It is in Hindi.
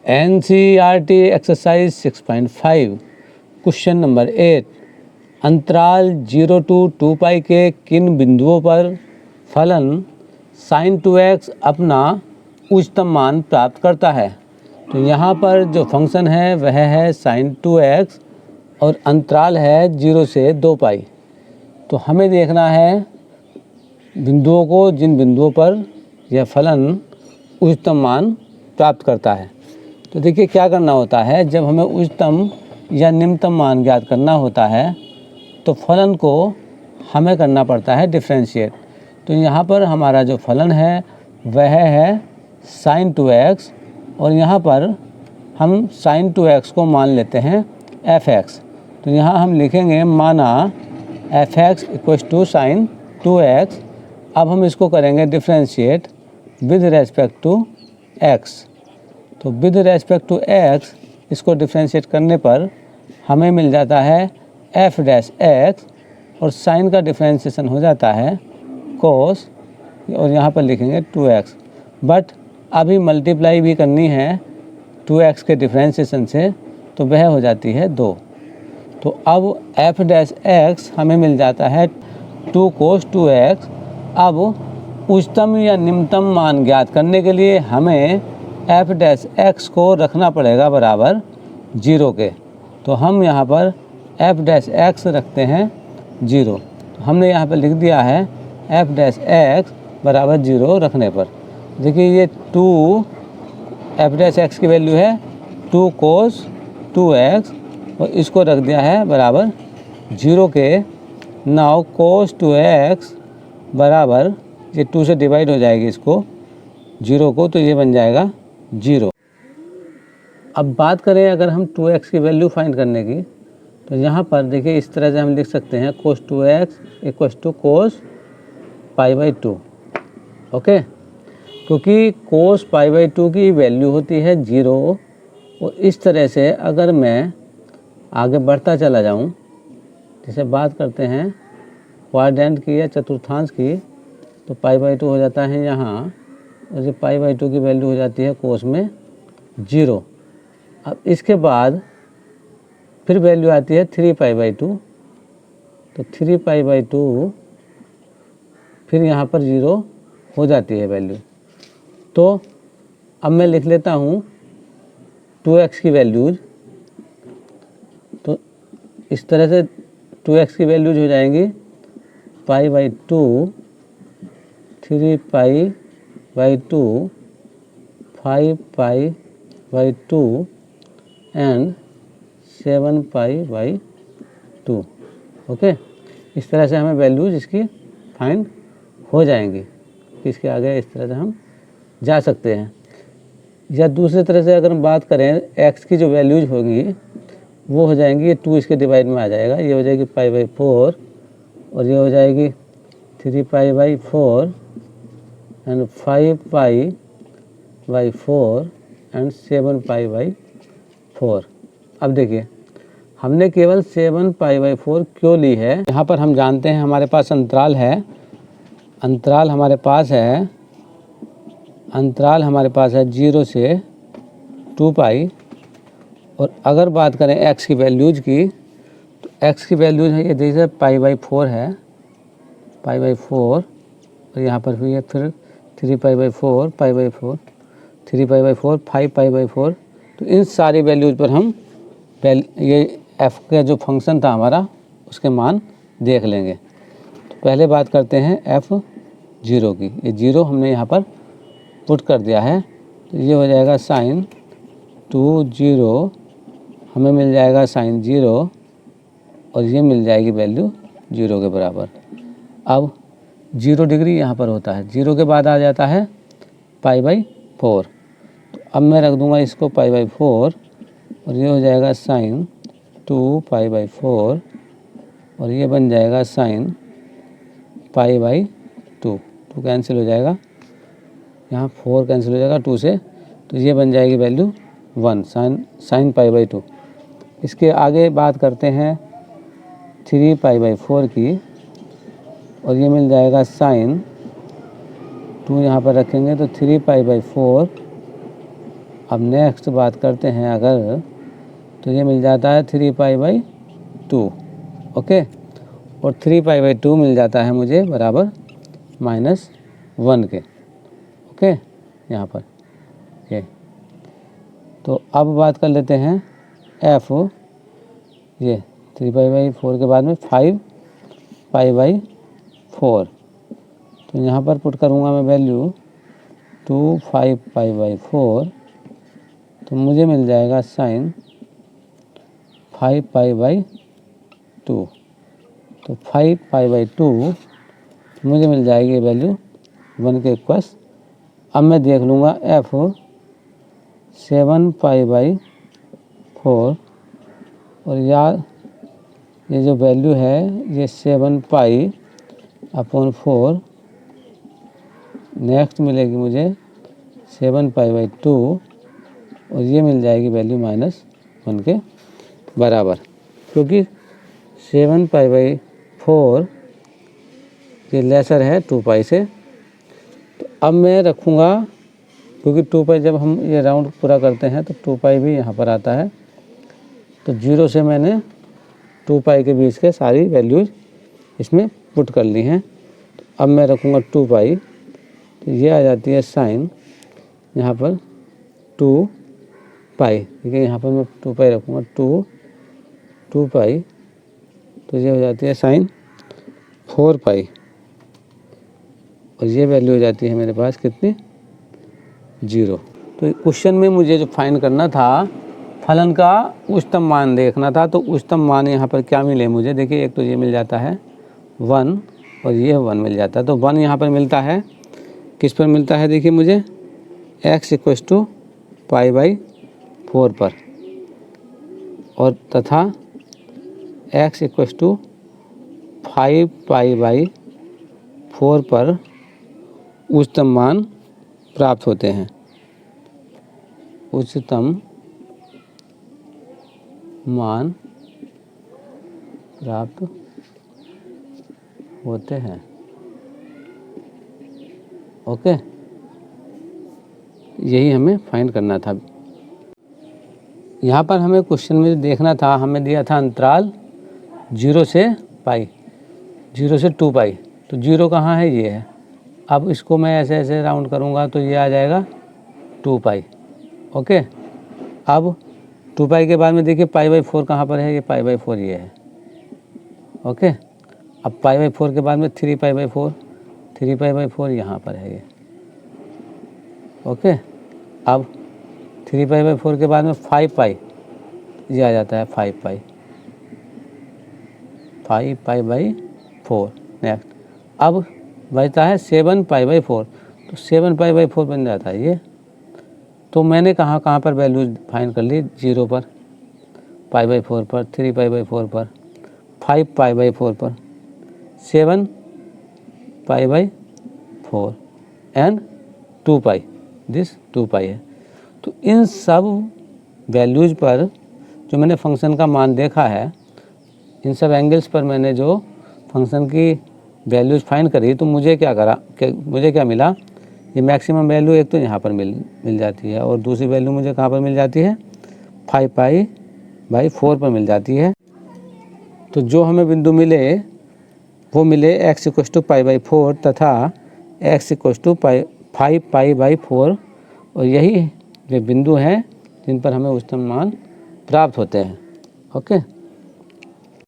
NCERT एक्सरसाइज 6.5 क्वेश्चन नंबर 8 अंतराल 0 to 2 पाई के किन बिंदुओं पर फलन sin 2x अपना उच्चतम मान प्राप्त करता है। तो यहाँ पर जो फंक्शन है वह है sin 2x और अंतराल है 0 से 2 पाई। तो हमें देखना है बिंदुओं को जिन बिंदुओं पर यह फलन उच्चतम मान प्राप्त करता है। तो देखिए क्या करना होता है, जब हमें उच्चतम या निम्नतम मान ज्ञात करना होता है तो फलन को हमें करना पड़ता है डिफ्रेंशिएट। तो यहाँ पर हमारा जो फलन है वह है sin 2x और यहाँ पर हम sin 2x को मान लेते हैं fx। तो यहाँ हम लिखेंगे माना fx equals to sin 2x। अब हम इसको करेंगे differentiate with respect to x। तो विद रेस्पेक्ट टू x इसको डिफ्रेंशिएट करने पर हमें मिल जाता है f डैश x और साइन का डिफ्रेंशिएशन हो जाता है कोस और यहाँ पर लिखेंगे 2x। बट अभी मल्टीप्लाई भी करनी है 2x के डिफ्रेंशिएशन से, तो वह हो जाती है 2। तो अब f डैश x हमें मिल जाता है 2 cos 2x। अब उच्चतम या निम्नतम मान ज्ञात करने के लिए हमें f डैश x को रखना पड़ेगा बराबर 0 के। तो हम यहाँ पर f डैश x रखते हैं 0। तो हमने यहाँ पर लिख दिया है f डैश x बराबर 0 रखने पर। देखिए ये 2 f डैश x की वैल्यू है 2 cos 2x और इसको रख दिया है बराबर 0 के। नाउ cos 2x बराबर ये 2 से डिवाइड हो जाएगी इसको 0 को, तो ये बन जाएगा 0। अब बात करें अगर हम 2x की वैल्यू फाइंड करने की, तो यहाँ पर देखिए इस तरह से हम लिख सकते हैं cos 2x equals to cos π/2। Okay, क्योंकि cos π/2 की वैल्यू होती है 0। और इस तरह से अगर मैं आगे बढ़ता चला जाऊँ, जैसे बात करते हैं क्वाड्रेंट की या चतुर्थांश की, तो π/2 हो जाता है यहाँ और ये π/2 की वैल्यू हो जाती है कोस में 0। अब इसके बाद फिर वैल्यू आती है 3π/2। तो 3π/2 फिर यहाँ पर 0 हो जाती है वैल्यू। तो अब मैं लिख लेता हूँ 2x की वैल्यूज। तो इस तरह से 2x की वैल्यूज हो जाएंगी π/2, 3π/2, 5π/2 एंड 7π/2। ओके, इस तरह से हमें वैल्यूज इसकी फाइंड हो जाएंगी। इसके आगे इस तरह से हम जा सकते हैं। या दूसरी तरह से अगर हम बात करें x की जो वैल्यूज होंगी वो हो जाएंगी, ये 2 इसके डिवाइड में आ जाएगा, ये हो जाएगी π/4 और ये हो जाएगी 3π/4 एंड 5π/4 एंड 7π/4। अब देखिए हमने केवल 7π/4 क्यों ली है। यहाँ पर हम जानते हैं हमारे पास अंतराल है, अंतराल हमारे पास है 0 से 2 पाई। और अगर बात करें x की वैल्यूज की, तो x की वैल्यूज है ये जैसे π/4 है, π/4 और यहाँ पर भी है फिर 3π/4, π/4, 3π/4, 5π/4। तो इन सारी वैल्यूज पर हम ये f का जो फंक्शन था हमारा उसके मान देख लेंगे। तो पहले बात करते हैं f0 की। ये 0 हमने यहाँ पर पुट कर दिया है, तो ये हो जाएगा sin 2 हमें मिल जाएगा sin 0 और ये मिल जाएगी वैल्यू 0 के बराबर। अब 0 डिग्री यहाँ पर होता है, 0 के बाद आ जाता है π/4। तो अब मैं रख दूँगा इसको π/4 और ये हो जाएगा sin 2π/4 और ये बन जाएगा sin π/2। 2 कैंसिल हो जाएगा, यहाँ 4 कैंसिल हो जाएगा 2 से, तो ये बन जाएगी वैल्यू 1 sin π/2। इसके आगे बात करते हैं 3π/4 की और ये मिल जाएगा sin 2 यहाँ पर रखेंगे तो 3π/4 अब नेक्स्ट बात करते हैं अगर, तो ये मिल जाता है 3π/2, ओके। और 3π/2 मिल जाता है मुझे बराबर -1 के, ओके, यहाँ पर ये। तो अब बात कर लेते हैं f, ये 3π/4 के बाद में 5π/4, तो यहाँ पर पुट करूँगा मैं वैल्यू 2 5π/4, तो मुझे मिल जाएगा साइन 5π/2, तो 5π/2 मुझे मिल जाएगी वैल्यू 1 के इक्वस। अब मैं देख लूँगा f 7π/4, और यार ये जो वैल्यू है ये 7π/4, नेक्स्ट मिलेगी मुझे 7π/2, और ये मिल जाएगी वैल्यू -1 के बराबर, क्योंकि 7π/4 ये लेसर है 2π से। तो अब मैं रखूँगा, क्योंकि 2π जब हम ये राउंड पूरा करते हैं तो 2π भी यहाँ पर आता है, तो 0 से मैंने 2π के बीच के सारी वैल्यूज इसमें पुट कर ली हैं। तो अब मैं रखूँगा 2π, तो ये आ जाती है साइन यहाँ पर 2π, ठीक है, यहाँ पर मैं 2π रखूँगा, 2π, तो ये हो जाती है साइन 4π, और ये वैल्यू हो जाती है मेरे पास कितनी, 0। तो क्वेश्चन में मुझे जो फाइंड करना था, फलन का उच्चतम मान देखना था, तो उच्चतम मान यहाँ पर क्या मिले मुझे, देखिए एक तो ये मिल जाता है 1, और ये 1 मिल जाता है। तो 1 यहाँ पर मिलता है, किस पर मिलता है, देखिए मुझे x = π/4 पर, और तथा x = 5π/4 पर उच्चतम मान प्राप्त होते हैं, उच्चतम मान प्राप्त होते हैं, ओके। यही हमें फाइंड करना था। यहाँ पर हमें क्वेश्चन में देखना था, हमें दिया था अंतराल 0 से π, 0 से 2π, तो 0 कहाँ है, ये है। अब इसको मैं ऐसे ऐसे राउंड करूँगा तो ये आ जाएगा 2π, ओके। अब 2π के बाद में देखिए π/4 कहाँ पर है, ये π/4 ये है, ओके। अब π/4 के बाद में 3π/4, 3π/4 यहाँ पर है ये, ओके। अब 3π/4 के बाद में 5π, ये आ जाता है 5π, 5π/4। नेक्स्ट अब बचता है 7π/4, तो 7π/4 बन जाता है ये। तो मैंने कहाँ पर वैल्यूज फाइंड कर ली, 0 पर, π/4 पर, 3π/4 पर, 5π/4 पर, 7π/4 एंड 2π, दिस 2π है। तो इन सब वैल्यूज़ पर जो मैंने फंक्शन का मान देखा है, इन सब एंगल्स पर मैंने जो फंक्शन की वैल्यूज़ फाइंड करी, तो मुझे क्या मिला, ये मैक्सिमम वैल्यू एक तो यहाँ पर मिल जाती है, और दूसरी वैल्यू मुझे कहाँ पर मिल जाती है, 5π/4 पर मिल जाती है। तो जो हमें बिंदु मिले वो मिले x = π/4 तथा x = 5π/4, और यही वे बिंदु हैं जिन पर हमें उच्चतम मान प्राप्त होते हैं, ओके।